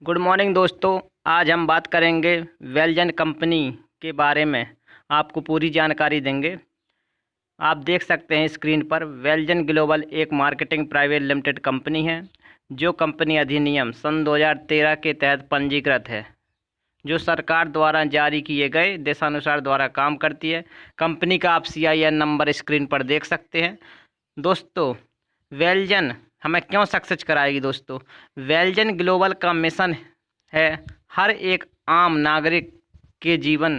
Good morning दोस्तों। आज हम बात करेंगे वेलजन कंपनी के बारे में। आपको पूरी जानकारी देंगे। आप देख सकते हैं स्क्रीन पर वेलजन ग्लोबल एक मार्केटिंग प्राइवेट लिमिटेड कंपनी है जो कंपनी अधिनियम सन 2013 के तहत पंजीकृत है, जो सरकार द्वारा जारी किए गए देशानुसार द्वारा काम करती है। कंपनी का आप CIN नंबर स्क्रीन पर देख सकते हैं। दोस्तों, वेलजन हमें क्यों सक्सेस कराएगी? दोस्तों, वेलजन ग्लोबल का मिशन है हर एक आम नागरिक के जीवन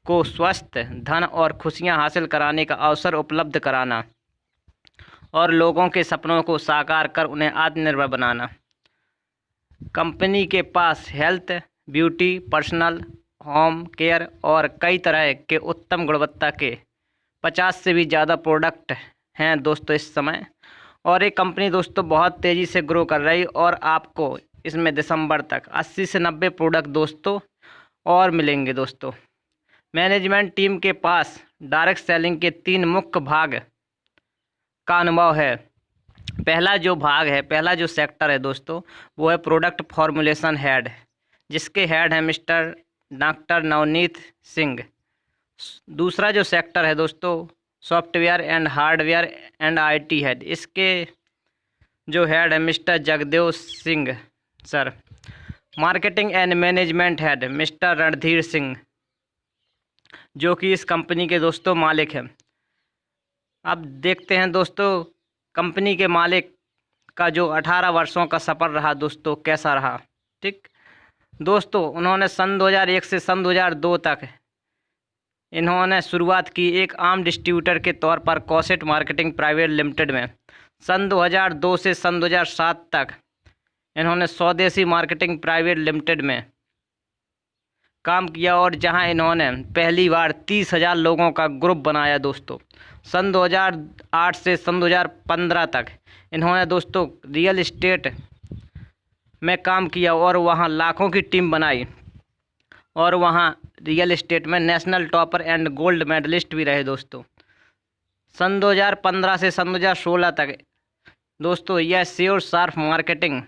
को स्वस्थ, धन और खुशियां हासिल कराने का अवसर उपलब्ध कराना और लोगों के सपनों को साकार कर उन्हें आत्मनिर्भर बनाना। कंपनी के पास health, beauty, personal, home care और कई तरह के उत्तम गुणवत्ता के 50 से भी ज़्यादा प्रोडक्ट हैं दोस्तों इस समय। और ये कंपनी दोस्तों बहुत तेज़ी से ग्रो कर रही और आपको इसमें दिसंबर तक 80 से 90 प्रोडक्ट दोस्तों और मिलेंगे। दोस्तों, मैनेजमेंट टीम के पास डायरेक्ट सेलिंग के 3 मुख्य भाग का अनुभव है। पहला जो सेक्टर है दोस्तों, वो है प्रोडक्ट फॉर्मुलेशन हेड, जिसके हेड हैं मिस्टर डॉक्टर नवनीत सिंह। दूसरा जो सेक्टर है दोस्तों, software and hardware and IT head, इसके जो हेड है mister Jagdev Singh sir. Marketing and management head mister Randhir Singh, जो कि इस कंपनी के दोस्तों मालिक हैं। अब देखते हैं दोस्तों कंपनी के मालिक का जो 18 वर्षों का सफ़र रहा दोस्तों, कैसा रहा। ठीक दोस्तों, उन्होंने सन 2001 से सन 2002 तक इन्होंने शुरुआत की एक आम डिस्ट्रीब्यूटर के तौर पर कॉसेट मार्केटिंग प्राइवेट लिमिटेड में। सन 2002 से सन 2007 तक इन्होंने स्वदेशी मार्केटिंग प्राइवेट लिमिटेड में काम किया और जहां इन्होंने पहली बार 30,000 लोगों का ग्रुप बनाया दोस्तों। सन 2008 से सन 2015 तक इन्होंने दोस्तों रियल एस्टेट में काम किया और वहां लाखों की टीम बनाई और वहां रियल एस्टेट में national topper and gold medallist भी रहे दोस्तों। सन 2015 से सन 2016 तक दोस्तों यह श्योर शार्प मार्केटिंग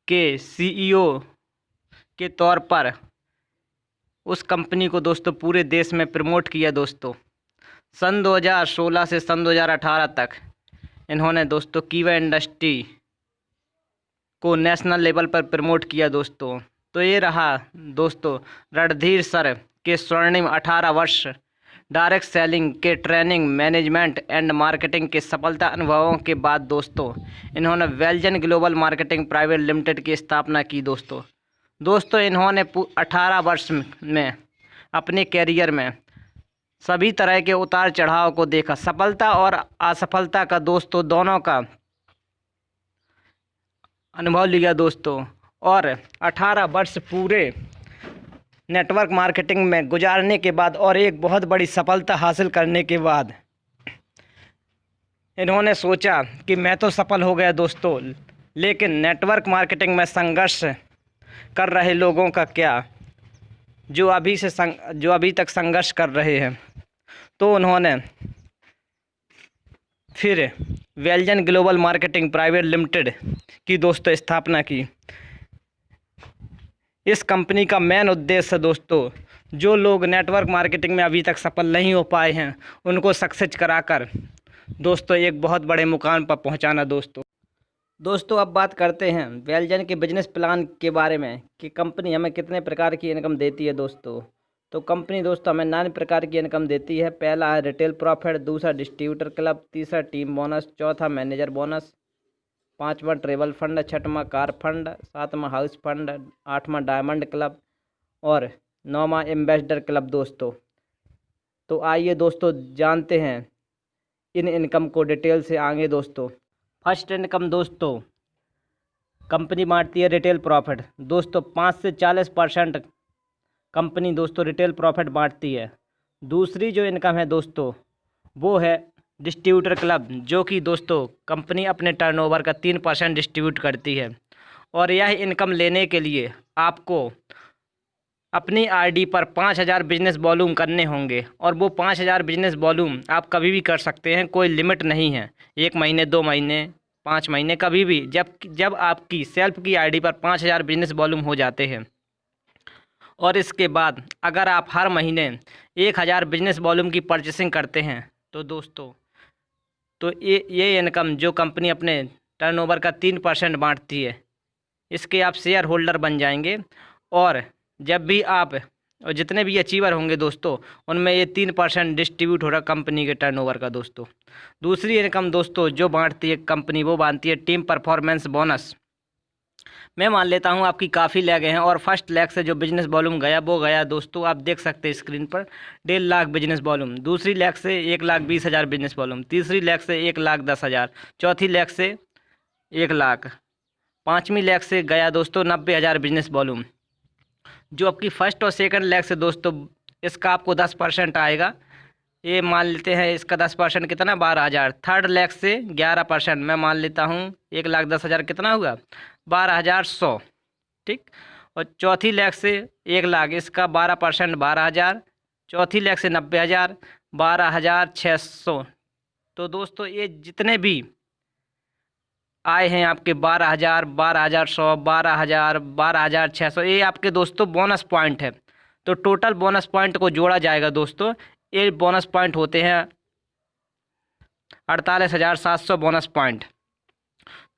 के CEO के तौर पर उस कंपनी को दोस्तों पूरे देश में प्रमोट किया दोस्तों। सन 2016 से सन 2018 तक इन्होंने दोस्तों कीवा इंडस्ट्री को नेशनल लेवल पर प्रमोट किया दोस्तों। तो ये रहा दोस्तों रणधीर सर के स्वर्णिम 18 वर्ष डायरेक्ट सेलिंग के ट्रेनिंग, मैनेजमेंट एंड मार्केटिंग के सफलता अनुभवों के बाद दोस्तों इन्होंने वेलजन ग्लोबल मार्केटिंग प्राइवेट लिमिटेड की स्थापना की दोस्तों इन्होंने 18 वर्ष में अपने कैरियर में सभी तरह के उतार चढ़ाव को देखा, सफलता और असफलता का दोस्तों दोनों का अनुभव लिया दोस्तों। और 18 वर्ष पूरे नेटवर्क मार्केटिंग में गुजारने के बाद और एक बहुत बड़ी सफलता हासिल करने के बाद इन्होंने सोचा कि मैं तो सफल हो गया दोस्तों, लेकिन नेटवर्क मार्केटिंग में संघर्ष कर रहे लोगों का क्या, जो अभी तक संघर्ष कर रहे हैं। तो उन्होंने फिर वेलजन ग्लोबल मार्केटिंग प्राइवेट लिमिटेड की दोस्तों स्थापना की। इस कंपनी का मेन उद्देश्य दोस्तों जो लोग नेटवर्क मार्केटिंग में अभी तक सफल नहीं हो पाए हैं उनको सक्सेस कराकर दोस्तों एक बहुत बड़े मुकाम पर पहुंचाना दोस्तों अब बात करते हैं वेलजन के बिजनेस प्लान के बारे में कि कंपनी हमें कितने प्रकार की इनकम देती है दोस्तों। तो कंपनी दोस्तों हमें 9 प्रकार की इनकम देती है। पहला है रिटेल प्रॉफिट, दूसरा डिस्ट्रीब्यूटर क्लब, तीसरा टीम बोनस, चौथा मैनेजर बोनस, 5वां ट्रेवल फंड, 6वां कार फंड, 7वां हाउस फंड, 8वां डायमंड क्लब और 9वां एम्बेसडर क्लब दोस्तों। तो आइए दोस्तों जानते हैं इन इनकम को डिटेल से आगे दोस्तों। फर्स्ट इनकम दोस्तों कंपनी बांटती है रिटेल प्रॉफिट दोस्तों। 5 से 40% कंपनी दोस्तों रिटेल प्रॉफिट बांटती है। दूसरी जो इनकम है दोस्तों वो है डिस्ट्रीब्यूटर क्लब, जो कि दोस्तों कंपनी अपने टर्नओवर का 3% डिस्ट्रीब्यूट करती है। और यह इनकम लेने के लिए आपको अपनी ID पर 5,000 बिजनेस वॉल्यूम करने होंगे और वो 5,000 बिजनेस वॉल्यूम आप कभी भी कर सकते हैं, कोई लिमिट नहीं है। 1 महीने, 2 महीने, 5 महीने कभी भी जब आपकी सेल्फ की आईडी पर 5,000 बिजनेस वॉल्यूम हो जाते हैं और इसके बाद अगर आप हर महीने 1,000 बिजनेस वॉल्यूम की परचेसिंग करते हैं तो दोस्तों तो ये इनकम जो कंपनी अपने टर्नओवर का 3% बांटती है, इसके आप शेयर होल्डर बन जाएंगे। और जब भी आप और जितने भी अचीवर होंगे दोस्तों, उनमें ये 3% डिस्ट्रीब्यूट हो रहा कंपनी के टर्नओवर का दोस्तों। दूसरी इनकम दोस्तों जो बांटती है कंपनी, वो बांटती है टीम परफॉर्मेंस बोनस। मैं मान लेता हूँ आपकी काफ़ी लैग हैं और फर्स्ट लैग से जो बिजनेस वॉल्यूम गया वो गया दोस्तों, आप देख सकते हैं स्क्रीन पर 1.5 लाख बिजनेस वॉल्यूम। दूसरी लैग से 1,20,000 बिजनेस वॉल्यूम। तीसरी लैग से 1,10,000। चौथी लैग से 1 लाख। पाँचवीं लैग से गया दोस्तों 90,000 बिजनेस वॉल्यूम। जो आपकी फर्स्ट और सेकंड लैग से दोस्तों इसका आपको 10% आएगा। ये मान लेते हैं इसका 10% कितना 12,000। थर्ड लैग से 11%, मैं मान लेता हूँ 1,10,000 कितना हुआ 12,100, ठीक। और चौथी लैग से 1 लाख, इसका 12% 12,000। चौथी लैग से 90,000 12,600। तो दोस्तों ये जितने भी आए हैं आपके 12,000 12,100 12,000 12,600, ये आपके दोस्तों बोनस पॉइंट है। तो टोटल बोनस पॉइंट को जोड़ा जाएगा दोस्तों, ये बोनस पॉइंट होते हैं 48,700 बोनस पॉइंट।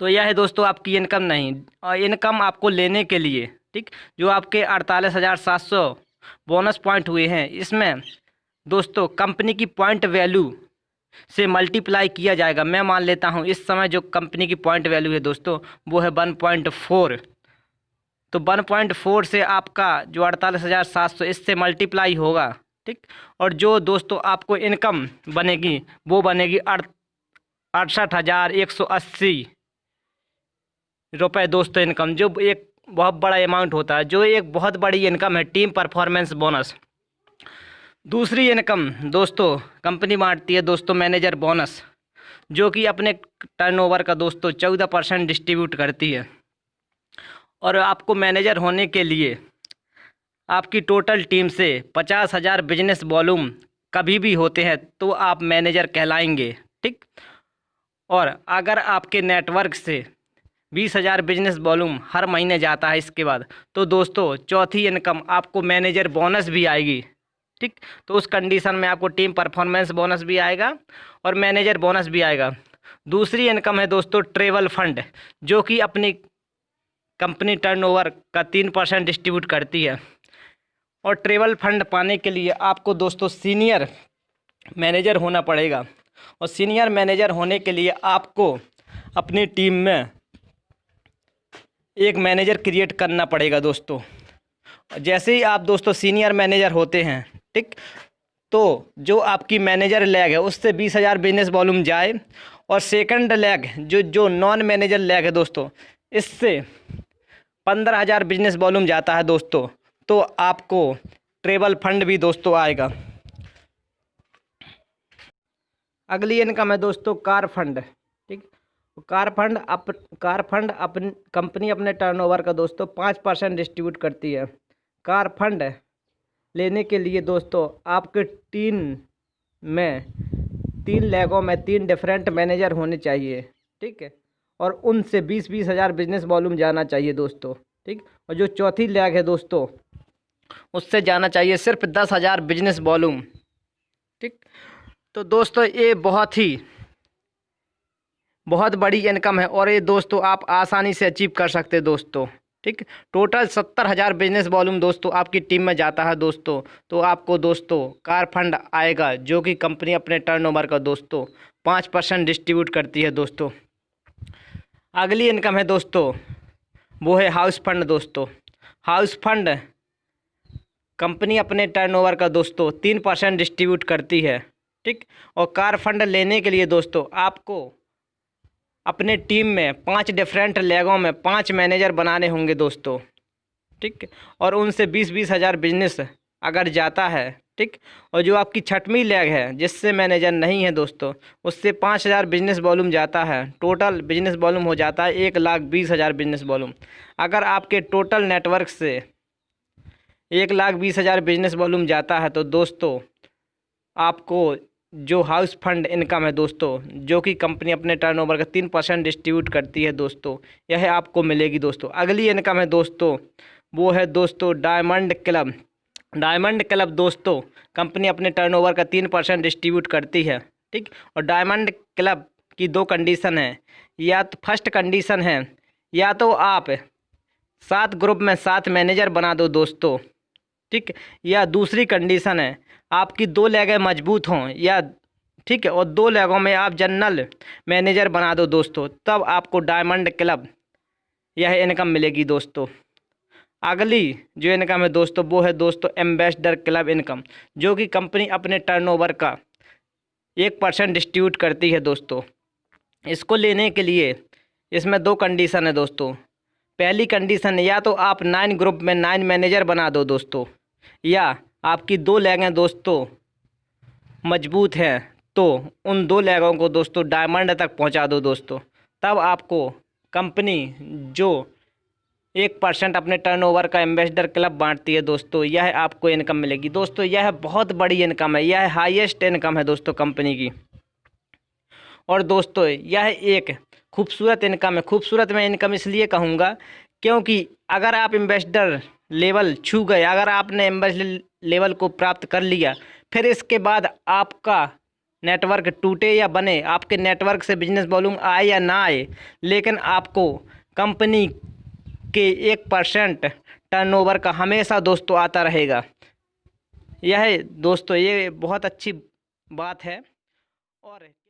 तो यह है दोस्तों आपकी इनकम। नहीं, और इनकम आपको लेने के लिए, ठीक, जो आपके 48,700 बोनस पॉइंट हुए हैं, इसमें दोस्तों कंपनी की पॉइंट वैल्यू से मल्टीप्लाई किया जाएगा। मैं मान लेता हूं इस समय जो कंपनी की पॉइंट वैल्यू है दोस्तों वो है 1.4। तो 1.4 से आपका जो 48,700 इससे मल्टीप्लाई होगा, ठीक। और जो दोस्तों आपको इनकम बनेगी वो बनेगी 68,180 रुपये दोस्तों इनकम, जो एक बहुत बड़ा अमाउंट होता है, जो एक बहुत बड़ी इनकम है टीम परफॉर्मेंस बोनस। दूसरी इनकम दोस्तों कंपनी बांटती है दोस्तों मैनेजर बोनस, जो कि अपने टर्नओवर का दोस्तों 14% डिस्ट्रीब्यूट करती है। और आपको मैनेजर होने के लिए आपकी टोटल टीम से 50,000 बिजनेस वॉल्यूम कभी भी होते हैं तो आप मैनेजर कहलाएंगे, ठीक। और अगर आपके नेटवर्क से 20,000 बिजनेस वॉल्यूम हर महीने जाता है इसके बाद, तो दोस्तों चौथी इनकम आपको मैनेजर बोनस भी आएगी, ठीक। तो उस कंडीशन में आपको टीम परफॉर्मेंस बोनस भी आएगा और मैनेजर बोनस भी आएगा। दूसरी इनकम है दोस्तों ट्रेवल फंड, जो कि अपनी कंपनी टर्नओवर का 3% डिस्ट्रीब्यूट करती है। और ट्रेवल फंड पाने के लिए आपको दोस्तों सीनियर मैनेजर होना पड़ेगा। और सीनियर मैनेजर होने के लिए आपको अपनी टीम में एक मैनेजर क्रिएट करना पड़ेगा दोस्तों। जैसे ही आप दोस्तों सीनियर मैनेजर होते हैं, ठीक, तो जो आपकी मैनेजर लैग है उससे 20,000 बिजनेस वॉल्यूम जाए और सेकंड लैग जो नॉन मैनेजर लैग है दोस्तों, इससे 15,000 बिजनेस वॉल्यूम जाता है दोस्तों, तो आपको ट्रेवल फंड भी दोस्तों आएगा। अगली इनकम है दोस्तों कार फंड, ठीक। कार फंड अपनी कंपनी अपने टर्नओवर का दोस्तों 5% डिस्ट्रीब्यूट करती है। कार फंड लेने के लिए दोस्तों आपके टीम में 3 लैगों में 3 डिफरेंट मैनेजर होने चाहिए, ठीक है। और उनसे 20,000 बिजनेस वॉल्यूम जाना चाहिए दोस्तों, ठीक। और जो चौथी लैग है दोस्तों उससे जाना चाहिए सिर्फ 10,000 बिजनेस वॉल्यूम, ठीक। तो दोस्तों ये बहुत बड़ी इनकम है और ये दोस्तों आप आसानी से अचीव कर सकते हैं दोस्तों, ठीक। टोटल 70,000 बिजनेस वॉल्यूम दोस्तों आपकी टीम में जाता है दोस्तों, तो आपको दोस्तों कार फंड आएगा, जो कि कंपनी अपने टर्नओवर का दोस्तों 5% डिस्ट्रीब्यूट करती है दोस्तों। अगली इनकम है दोस्तों वो है हाउस फंड दोस्तों। हाउस फंड कंपनी अपने टर्नओवर का दोस्तों 3% डिस्ट्रीब्यूट करती है, ठीक। और कार फंड लेने के लिए दोस्तों आपको अपने टीम में 5 डिफरेंट लैगों में 5 मैनेजर बनाने होंगे दोस्तों, ठीक। और उनसे 20,000 बिजनेस अगर जाता है, ठीक। और जो आपकी छठवीं लैग है जिससे मैनेजर नहीं है दोस्तों, उससे 5,000 बिजनेस वॉल्यूम जाता है। टोटल बिजनेस वॉल्यूम हो जाता है 1,20,000 बिजनेस वॉल्यूम। अगर आपके टोटल नेटवर्क से 1,20,000 बिजनेस वॉल्यूम जाता है तो दोस्तों आपको जो हाउस फंड इनकम है दोस्तों, जो कि कंपनी अपने टर्नओवर का 3% डिस्ट्रीब्यूट करती है दोस्तों, यह आपको मिलेगी दोस्तों। अगली इनकम है दोस्तों, वो है दोस्तों डायमंड क्लब। डायमंड क्लब दोस्तों कंपनी अपने टर्नओवर का 3% डिस्ट्रीब्यूट करती है, ठीक। और डायमंड क्लब की 2 कंडीशन है। या तो फर्स्ट कंडीशन है, या तो आप 7 ग्रुप में 7 मैनेजर बना दो दोस्तों, ठीक। या दूसरी कंडीशन है, आपकी 2 लेगें मजबूत हों, या ठीक है, और 2 लेगों में आप जनरल मैनेजर बना दो दोस्तों, तब आपको डायमंड क्लब यह इनकम मिलेगी दोस्तों। अगली जो इनकम है दोस्तों, वो है दोस्तों एम्बेसडर क्लब इनकम, जो कि कंपनी अपने टर्नओवर का 1% डिस्ट्रीब्यूट करती है दोस्तों। इसको लेने के लिए इसमें 2 कंडीशन है दोस्तों। पहली कंडीशन है, या तो आप 9 ग्रुप में 9 मैनेजर बना दो दोस्तों, या आपकी 2 लेगें दोस्तों मजबूत हैं, तो उन 2 लेगों को दोस्तों डायमंड तक पहुंचा दो दोस्तों, तब आपको कंपनी जो 1% अपने टर्नओवर का एम्बेसडर क्लब बांटती है दोस्तों, यह आपको इनकम मिलेगी दोस्तों। यह बहुत बड़ी इनकम है, यह हाईएस्ट इनकम है दोस्तों कंपनी की। और दोस्तों यह एक खूबसूरत इनकम है। खूबसूरत मैं इनकम इसलिए कहूँगा क्योंकि अगर आप एम्बेसडर लेवल छू गए, अगर आपने एम्बेसडर लेवल को प्राप्त कर लिया, फिर इसके बाद आपका नेटवर्क टूटे या बने, आपके नेटवर्क से बिजनेस वॉल्यूम आए या ना आए, लेकिन आपको कंपनी के 1% टर्नओवर का हमेशा दोस्तों आता रहेगा। यह दोस्तों ये बहुत अच्छी बात है। और